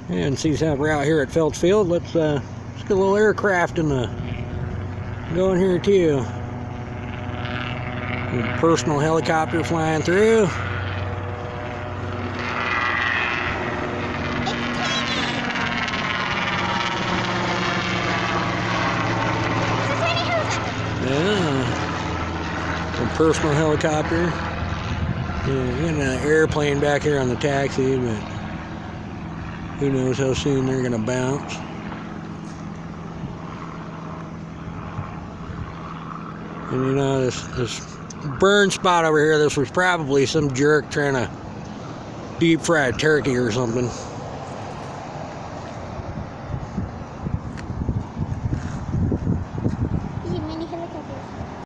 And since we're out here at Phelps Field, let's get a little aircraft in the going here too. A personal helicopter flying through. Yeah, a personal helicopter. Yeah, got an airplane back here on the taxi, but who knows how soon they're gonna bounce. And you know, this burn spot over here, this was probably some jerk trying to deep fry a turkey or something.